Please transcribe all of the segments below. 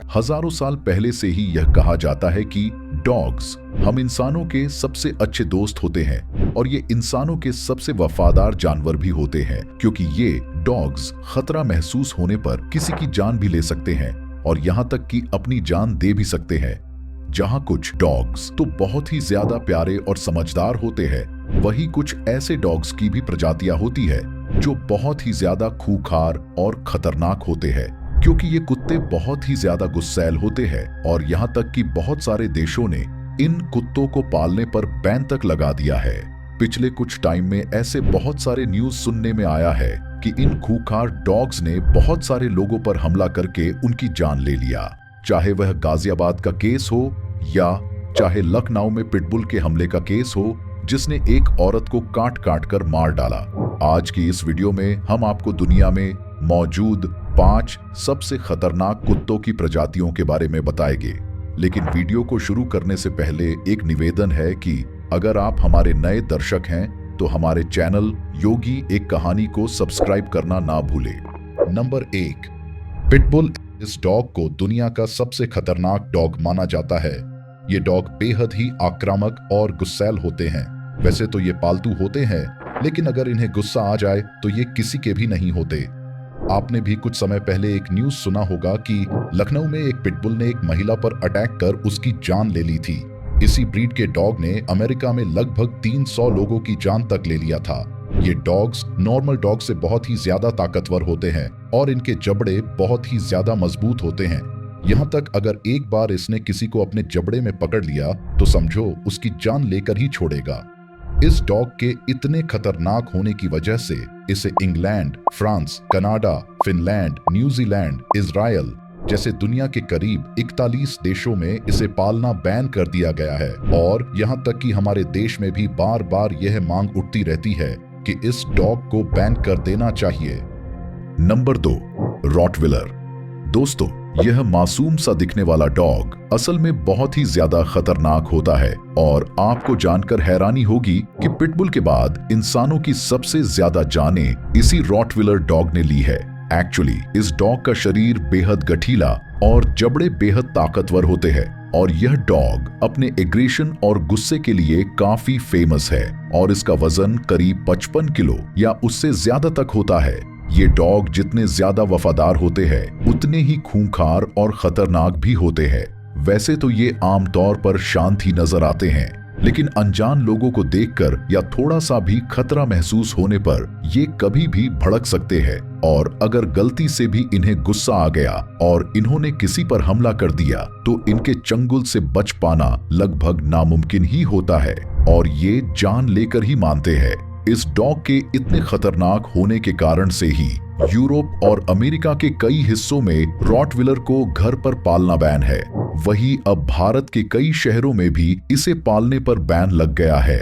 हजारों साल पहले से ही यह कहा जाता है कि डॉग्स हम इंसानों के सबसे अच्छे दोस्त होते हैं और ये इंसानों के सबसे वफादार जानवर भी होते हैं, क्योंकि ये डॉग्स खतरा महसूस होने पर किसी की जान भी ले सकते हैं और यहाँ तक कि अपनी जान दे भी सकते हैं। जहाँ कुछ डॉग्स तो बहुत ही ज्यादा प्यारे और समझदार होते हैं, वहीं कुछ ऐसे डॉग्स की भी प्रजातियां होती है जो बहुत ही ज्यादा खूंखार और खतरनाक होते हैं, क्योंकि ये कुत्ते बहुत ही ज्यादा गुस्सैल होते हैं और यहाँ तक कि बहुत सारे देशों ने इन कुत्तों को पालने पर बैन तक लगा दिया है। पिछले कुछ टाइम में ऐसे बहुत सारे न्यूज सुनने में आया है कि इन खूंखार डॉग्स ने बहुत सारे लोगों पर हमला करके उनकी जान ले लिया, चाहे वह गाजियाबाद का केस हो या चाहे लखनऊ में पिटबुल के हमले का केस हो जिसने एक औरत को काट काट कर मार डाला। आज की इस वीडियो में हम आपको दुनिया में मौजूद 5 सबसे खतरनाक कुत्तों की प्रजातियों के बारे में बताएंगे। लेकिन वीडियो को शुरू करने से पहले एक निवेदन है कि अगर आप हमारे नए दर्शक हैं तो हमारे चैनल योगी एक कहानी को सब्सक्राइब करना ना भूलें। Number 1, pitbull. इस डॉग को दुनिया का सबसे खतरनाक डॉग माना जाता है। ये डॉग बेहद ही आक्रामक और गुस्सैल होते हैं। वैसे तो ये पालतू होते हैं, लेकिन अगर इन्हें गुस्सा आ जाए तो ये किसी के भी नहीं होते। आपने भी कुछ समय पहले एक न्यूज सुना होगा कि लखनऊ में एक पिटबुल ने एक महिला पर अटैक कर उसकी जान ले ली थी। इसी ब्रीड के डॉग ने अमेरिका में लगभग 300 लोगों की जान तक ले लिया था। ये डॉग्स नॉर्मल डॉग से बहुत ही ज्यादा ताकतवर होते हैं और इनके जबड़े बहुत ही ज्यादा मजबूत होते हैं। यहाँ तक अगर एक बार इसने किसी को अपने जबड़े में पकड़ लिया तो समझो उसकी जान लेकर ही छोड़ेगा। इस डॉग के इतने खतरनाक होने की वजह से इसे England, France, Canada, Finland, New Zealand, Israel जैसे दुनिया के करीब 41 देशों में इसे पालना बैन कर दिया गया है और यहाँ तक कि हमारे देश में भी बार बार यह मांग उठती रहती है कि इस डॉग को बैन कर देना चाहिए। Number 2, Rottweiler. दोस्तों, यह मासूम सा दिखने वाला डॉग असल में बहुत ही ज्यादा खतरनाक होता है और आपको जानकर हैरानी होगी कि पिटबुल के बाद इंसानों की सबसे ज्यादा जानें इसी रॉटविलर डॉग ने ली है। एक्चुअली इस डॉग का शरीर बेहद गठीला और जबड़े बेहद ताकतवर होते हैं और यह डॉग अपने एग्रेशन और गुस्से के लिए काफी फेमस है और इसका वजन करीब 55 किलो या उससे ज्यादा तक होता है। ये डॉग जितने ज्यादा वफादार होते हैं उतने ही खूंखार और खतरनाक भी होते हैं। वैसे तो ये आमतौर पर शांत ही नजर आते हैं, लेकिन अनजान लोगों को देखकर या थोड़ा सा भी खतरा महसूस होने पर ये कभी भी भड़क सकते हैं और अगर गलती से भी इन्हें गुस्सा आ गया और इन्होंने किसी पर हमला कर दिया तो इनके चंगुल से बच पाना लगभग नामुमकिन ही होता है और ये जान लेकर ही मानते हैं। इस डॉग के इतने खतरनाक होने के कारण से ही यूरोप और अमेरिका के कई हिस्सों में रॉटविलर को घर पर पालना बैन है। वहीं अब भारत के कई शहरों में भी इसे पालने पर बैन लग गया है।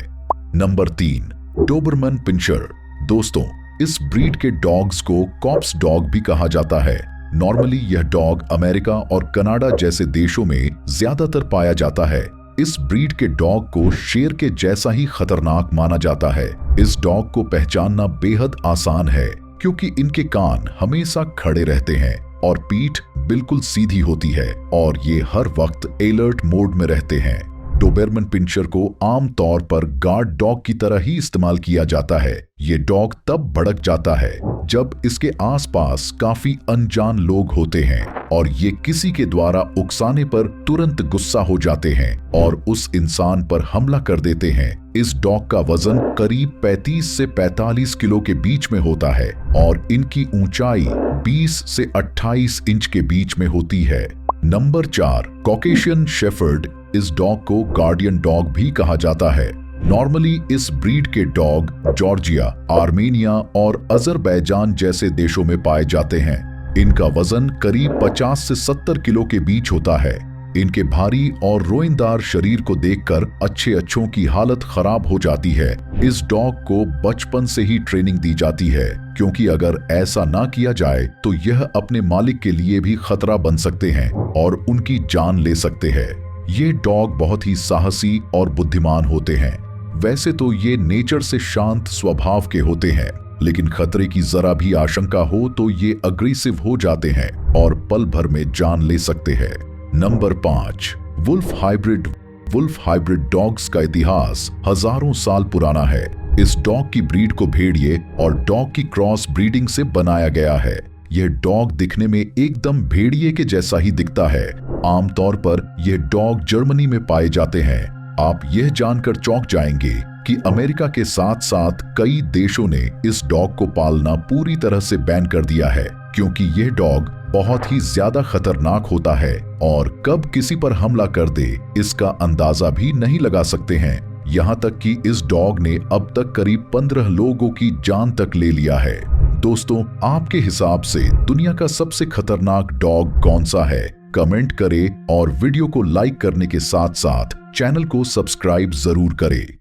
Number 3, Doberman pinscher. दोस्तों, इस ब्रीड के डॉग्स को कॉप्स डॉग भी कहा जाता है। नॉर्मली यह डॉग अमेरिका और कनाडा जैसे देशों में ज्यादातर पाया जाता है। इस ब्रीड के डॉग को शेर के जैसा ही खतरनाक माना जाता है। इस डॉग को पहचानना बेहद आसान है क्योंकि इनके कान हमेशा खड़े रहते हैं और पीठ बिल्कुल सीधी होती है और ये हर वक्त अलर्ट मोड में रहते हैं। डोबरमन पिंशर को आम तौर पर गार्ड डॉग की तरह ही इस्तेमाल किया जाता है। ये डॉग तब भड़क जाता है जब इसके आसपास काफी अनजान लोग होते हैं और ये किसी के द्वारा उकसाने पर तुरंत गुस्सा हो जाते हैं और उस इंसान पर हमला कर देते हैं। इस डॉग का वजन करीब 35 से 45 किलो के बीच में होता है और इनकी ऊंचाई 20 से 28 इंच के बीच में होती है। Number 4, Caucasian shepherd. इस डॉग को गार्डियन डॉग भी कहा जाता है। नॉर्मली इस ब्रीड के डॉग जॉर्जिया, आर्मेनिया और अजरबैजान जैसे देशों में पाए जाते हैं। इनका वजन करीब 50 से 70 किलो के बीच होता है। इनके भारी और रोएंदार शरीर को देखकर अच्छों की हालत खराब हो जाती है। इस डॉग को बचपन से ही ट्रेनिंग दी जाती है क्योंकि अगर ऐसा ना किया जाए तो यह अपने मालिक के लिए भी खतरा बन सकते हैं और उनकी जान ले सकते हैं। ये डॉग बहुत ही साहसी और बुद्धिमान होते हैं। वैसे तो ये नेचर से शांत स्वभाव के होते हैं, लेकिन खतरे की जरा भी आशंका हो तो ये अग्रेसिव हो जाते हैं और पल भर में जान ले सकते हैं। Number 5, wolf hybrid. Wolf hybrid dogs का इतिहास हजारों साल पुराना है। इस डॉग की ब्रीड को भेड़िए और डॉग की क्रॉस ब्रीडिंग से बनाया गया है। यह डॉग दिखने में एकदम भेड़िए के जैसा ही दिखता है। आमतौर पर यह डॉग जर्मनी में पाए जाते हैं। आप यह जानकर चौंक जाएंगे कि अमेरिका के साथ साथ कई देशों ने इस डॉग को पालना पूरी तरह से बैन कर दिया है, क्योंकि यह डॉग बहुत ही ज्यादा खतरनाक होता है और कब किसी पर हमला कर दे इसका अंदाजा भी नहीं लगा सकते हैं। यहाँ तक कि इस डॉग ने अब तक करीब 15 लोगों की जान तक ले लिया है। दोस्तों, आपके हिसाब से दुनिया का सबसे खतरनाक डॉग कौन सा है? कमेंट करें और वीडियो को लाइक करने के साथ साथ चैनल को सब्सक्राइब जरूर करें।